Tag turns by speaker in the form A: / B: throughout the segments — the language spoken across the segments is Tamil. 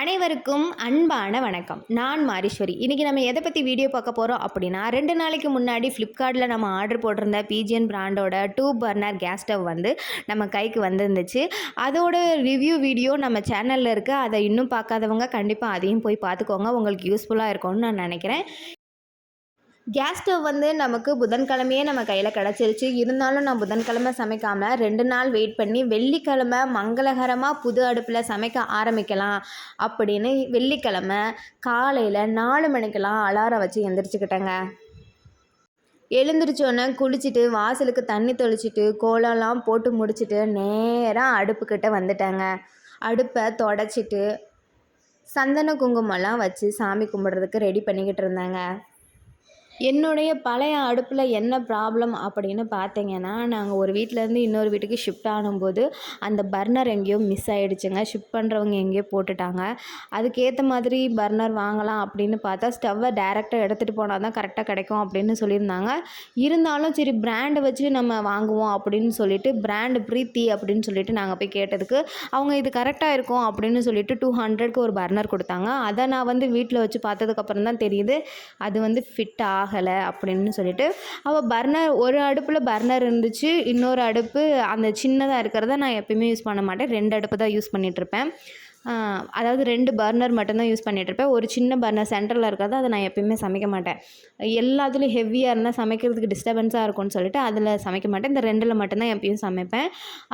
A: அனைவருக்கும் அன்பான வணக்கம். நான் மாரீஸ்வரி. இன்றைக்கி நம்ம எதை பற்றி வீடியோ பார்க்க போகிறோம் அப்படின்னா, 2 நாளைக்கு முன்னாடி ஃப்ளிப்கார்ட்டில் நம்ம ஆர்டர் போட்டிருந்த பிஜிஎன் பிராண்டோட 2 பர்னர் கேஸ் ஸ்டவ் வந்து நம்ம கைக்கு வந்துருந்துச்சு. அதோட ரிவ்யூ வீடியோ நம்ம சேனலில் இருக்குது. அதை இன்னும் பார்க்காதவங்க கண்டிப்பாக அதையும் போய் பார்த்துக்கோங்க. உங்களுக்கு யூஸ்ஃபுல்லாக இருக்கும்னு நான் நினைக்கிறேன். கேஸ் ஸ்டவ் வந்து நமக்கு புதன்கிழமையே நம்ம கையில் கிடச்சிருச்சு. இருந்தாலும் நான் புதன்கிழமை சமைக்காமல் 2 நாள் வெயிட் பண்ணி வெள்ளிக்கிழமை மங்களகரமாக புது அடுப்பில் சமைக்க ஆரம்பிக்கலாம் அப்படின்னு வெள்ளிக்கிழமை காலையில் 4 மணிக்கெல்லாம் அலாரம் வச்சு எந்திரிச்சுக்கிட்டேங்க. எழுந்திரிச்சோன்னே குளிச்சுட்டு வாசலுக்கு தண்ணி தெளிச்சிட்டு கோலம்லாம் போட்டு முடிச்சுட்டு நேராக அடுப்புக்கிட்ட வந்துட்டேங்க. அடுப்பை தொடச்சிட்டு சந்தன குங்குமம்லாம் வச்சு சாமி கும்பிட்றதுக்கு ரெடி பண்ணிக்கிட்டு இருந்தேங்க. என்னுடைய பழைய அடுப்பில் என்ன ப்ராப்ளம் அப்படின்னு பார்த்தீங்கன்னா, நாங்கள் ஒரு வீட்டிலேருந்து இன்னொரு வீட்டுக்கு ஷிஃப்ட் ஆனும்போது அந்த பர்னர் எங்கேயோ மிஸ் ஆகிடுச்சுங்க. ஷிஃப்ட் பண்ணுறவங்க எங்கேயோ போட்டுட்டாங்க. அதுக்கேற்ற மாதிரி பர்னர் வாங்கலாம் அப்படின்னு பார்த்தா ஸ்டவ்வை டேரெக்டாக எடுத்துகிட்டு போனால் தான் கரெக்டாக கிடைக்கும் அப்படின்னு சொல்லியிருந்தாங்க. இருந்தாலும் சரி பிராண்டை வச்சு நம்ம வாங்குவோம் அப்படின்னு சொல்லிட்டு பிராண்டு ப்ரீத்தி அப்படின்னு சொல்லிட்டு நாங்கள் போய் கேட்டதுக்கு அவங்க இது கரெக்டாக இருக்கும் அப்படின்னு சொல்லிட்டு 200க்கு ஒரு பர்னர் கொடுத்தாங்க. அதை நான் வந்து வீட்டில் வச்சு பார்த்ததுக்கப்புறம் தான் தெரியுது அது வந்து ஃபிட் ஆகலை அப்படின்னு சொல்லிட்டு. அவள் பர்னர் ஒரு அடுப்பில் பர்னர் இருந்துச்சு, இன்னொரு அடுப்பு அந்த சின்னதாக இருக்கிறத நான் எப்பயுமே யூஸ் பண்ண மாட்டேன். 2 அடுப்பு தான் யூஸ் பண்ணிகிட்ருப்பேன். அதாவது 2 பர்னர் மட்டும்தான் யூஸ் பண்ணிகிட்ருப்பேன். ஒரு சின்ன பர்னர் சென்டரில் இருக்கிறது அதை நான் எப்பயுமே சமைக்க மாட்டேன். எல்லாத்துலேயும் ஹெவியாக இருந்தால் சமைக்கிறதுக்கு டிஸ்டர்பன்ஸாக இருக்கும்னு சொல்லிட்டு அதில் சமைக்க மாட்டேன். இந்த 2ல் மட்டும்தான் எப்பயும் சமைப்பேன்.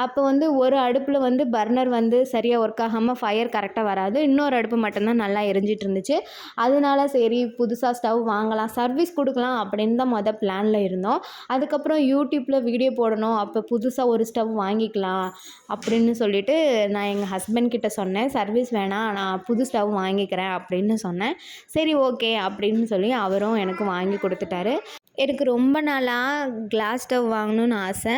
A: அப்போ வந்து ஒரு அடுப்பில் வந்து பர்னர் வந்து சரியாக ஒர்க் ஆகாமல் ஃபயர் கரெக்டாக வராது. இன்னொரு அடுப்பு மட்டும்தான் நல்லா எரிஞ்சிட்டு இருந்துச்சு. அதனால சரி புதுசாக ஸ்டவ் வாங்கலாம், சர்வீஸ் கொடுக்கலாம் அப்படின்னு தான் பிளானில் இருந்தோம். அதுக்கப்புறம் யூடியூப்பில் வீடியோ போடணும், அப்போ புதுசாக ஒரு ஸ்டவ் வாங்கிக்கலாம் அப்படின்னு சொல்லிட்டு நான் எங்கள் ஹஸ்பண்ட் கிட்ட சொன்னேன். சர்வீஸ் வேணாம், நான் புது ஸ்டவ் வாங்கிக்கிறேன் அப்படின்னு சொன்னேன். சரி ஓகே அப்படின்னு சொல்லி அவரும் எனக்கு வாங்கி கொடுத்துட்டாரு. எனக்கு ரொம்ப நாளாக கிளாஸ் ஸ்டவ் வாங்கணும்னு ஆசை.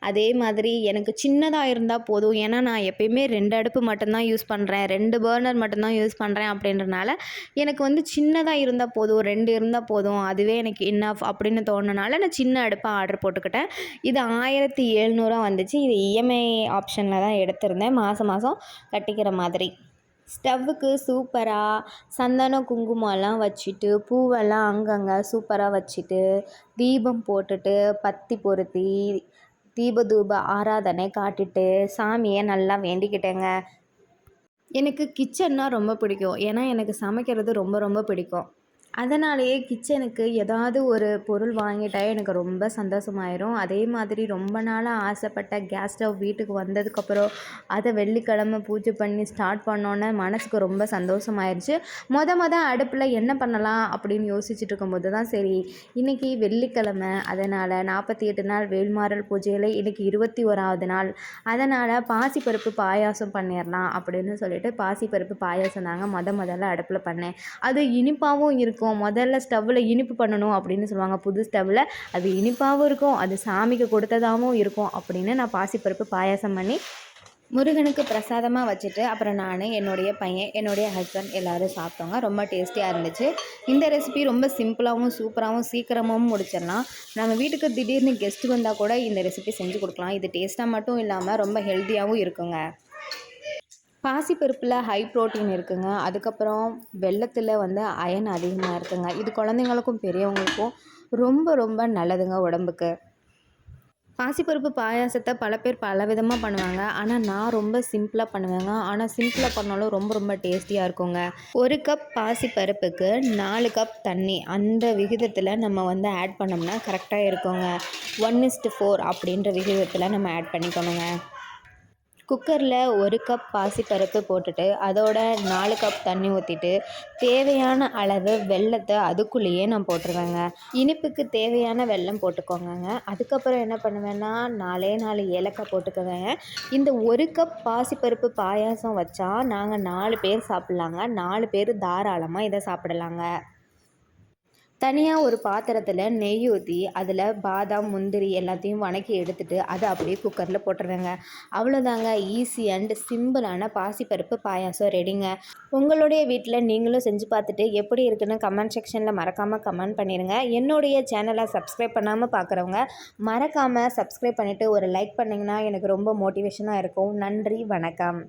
A: அதே மாதிரி எனக்கு சின்னதாக இருந்தால் போதும். ஏன்னா நான் எப்பயுமே 2 அடுப்பு மட்டும்தான் யூஸ் பண்ணுறேன், 2 பர்னர் மட்டும்தான் யூஸ் பண்ணுறேன் அப்படின்றனால எனக்கு வந்து சின்னதாக இருந்தால் போதும், 2 இருந்தால் போதும், அதுவே எனக்கு இனஃப் அப்படின்னு தோணுனால நான் சின்ன அடுப்பாக ஆர்டர் போட்டுக்கிட்டேன். இது 1700 வந்துச்சு. இது இஎம்ஐ ஆப்ஷனில் தான் எடுத்திருந்தேன், மாதம் மாதம் கட்டிக்கிற மாதிரி. ஸ்டவ்வுக்கு சூப்பராக சந்தனம் குங்குமம்லாம் வச்சுட்டு பூவெல்லாம் அங்கங்கே சூப்பராக வச்சுட்டு தீபம் போட்டுட்டு பத்தி பொருத்தி தூப ஆராதனை காட்டிட்டு சாமியை நல்லா வேண்டிக்கிட்டேங்க. எனக்கு கிச்சன்னா ரொம்ப பிடிக்கும். ஏன்னா எனக்கு சமைக்கிறது ரொம்ப ரொம்ப பிடிக்கும். அதனாலேயே கிச்சனுக்கு ஏதாவது ஒரு பொருள் வாங்கிட்டா எனக்கு ரொம்ப சந்தோஷமாயிரும். அதே மாதிரி ரொம்ப நாளாக ஆசைப்பட்ட கேஸ் ஸ்டவ் வீட்டுக்கு வந்ததுக்கப்புறம் அதை வெள்ளிக்கிழமை பூஜை பண்ணி ஸ்டார்ட் பண்ணோன்னே மனசுக்கு ரொம்ப சந்தோஷமாயிருச்சு. அடுப்பில் என்ன பண்ணலாம் அப்படின்னு யோசிச்சுட்டு இருக்கும்போது தான் சரி இன்றைக்கி வெள்ளிக்கிழமை, அதனால் 48 நாள் வேல்மாறல் பூஜையில் இன்றைக்கி 21வது நாள், அதனால் பாசிப்பருப்பு பாயாசம் பண்ணிடலாம் அப்படின்னு சொல்லிட்டு பாசிப்பருப்பு பாயாசம் தாங்க முதல்ல அடுப்பில் பண்ணேன். அது இனிப்பாகவும் இருக்கும். முதல்ல ஸ்டவ்வில் இனிப்பு பண்ணணும் அப்படின்னு சொல்லுவாங்க. புது ஸ்டவ்வில் அது இனிப்பாகவும் இருக்கும், அது சாமிக்கு கொடுத்ததாகவும் இருக்கும் அப்படின்னு நான் பாசிப்பருப்பு பாயாசம் பண்ணி முருகனுக்கு பிரசாதமாக வச்சுட்டு அப்புறம் நான், என்னுடைய பையன், என்னுடைய ஹஸ்பண்ட் எல்லோரும் சாப்பிட்டோங்க. ரொம்ப டேஸ்டியாக இருந்துச்சு. இந்த ரெசிபி ரொம்ப சிம்பிளாகவும் சூப்பராகவும் சீக்கிரமாகவும் முடிச்சிடலாம். நம்ம வீட்டுக்கு திடீர்னு கெஸ்ட்டு வந்தால் கூட இந்த ரெசிபி செஞ்சு கொடுக்கலாம். இது டேஸ்ட்டாக மட்டும் இல்லாமல் ரொம்ப ஹெல்த்தியாகவும் இருக்குங்க. பாசிப்பருப்பில் ஹை ப்ரோட்டீன் இருக்குங்க. அதுக்கப்புறம் வெல்லத்தில் வந்து அயன் அதிகமாக இருக்குங்க. இது குழந்தைங்களுக்கும் பெரியவங்களுக்கும் ரொம்ப ரொம்ப நல்லதுங்க உடம்புக்கு. பாசிப்பருப்பு பாயாசத்தை பல பேர் பல விதமாக பண்ணுவாங்க. ஆனால் நான் ரொம்ப சிம்பிளாக பண்ணுவேங்க. ஆனால் சிம்பிளாக பண்ணாலும் ரொம்ப ரொம்ப டேஸ்டியாக இருக்குங்க. 1 கப் பாசிப்பருப்புக்கு 4 கப் தண்ணி, அந்த விகிதத்தில் நம்ம வந்து ஆட் பண்ணோம்னா கரெக்டாக இருக்குங்க. 1:4 அப்படின்ற விகிதத்தில் நம்ம ஆட் பண்ணிக்கணுங்க. குக்கரில் 1 கப் பாசிப்பருப்பு போட்டுட்டு அதோட 4 கப் தண்ணி ஊற்றிட்டு தேவையான அளவு வெல்லத்தை அதுக்குள்ளேயே நான் போட்டுருவேங்க. இனிப்புக்கு தேவையான வெல்லம் போட்டுக்கோங்க. அதுக்கப்புறம் என்ன பண்ணுவேன்னா 4 ஏலக்காய் போட்டுக்குவேங்க. இந்த 1 கப் பாசிப்பருப்பு பாயாசம் வச்சா நாங்கள் 4 பேர் சாப்பிட்லாங்க. 4 பேர் தாராளமாக இதை சாப்பிடலாங்க. தனியாக ஒரு பாத்திரத்தில் நெய் ஊற்றி அதில் பாதாம் முந்திரி எல்லாத்தையும் வணக்கி எடுத்துகிட்டு அதை அப்படியே குக்கரில் போட்டுருவேங்க. அவ்வளோதாங்க, ஈஸி அண்ட் சிம்பிளான பாசிப்பருப்பு பாயாசம் ரெடிங்க. உங்களுடைய வீட்டில் நீங்களும் செஞ்சு பார்த்துட்டு எப்படி இருக்குன்னு கமெண்ட் செக்ஷனில் மறக்காமல் கமெண்ட் பண்ணிடுங்க. என்னுடைய சேனலை சப்ஸ்கிரைப் பண்ணாமல் பார்க்குறவங்க மறக்காமல் சப்ஸ்கிரைப் பண்ணிவிட்டு ஒரு லைக் பண்ணிங்கன்னா எனக்கு ரொம்ப மோட்டிவேஷனாக இருக்கும். நன்றி, வணக்கம்.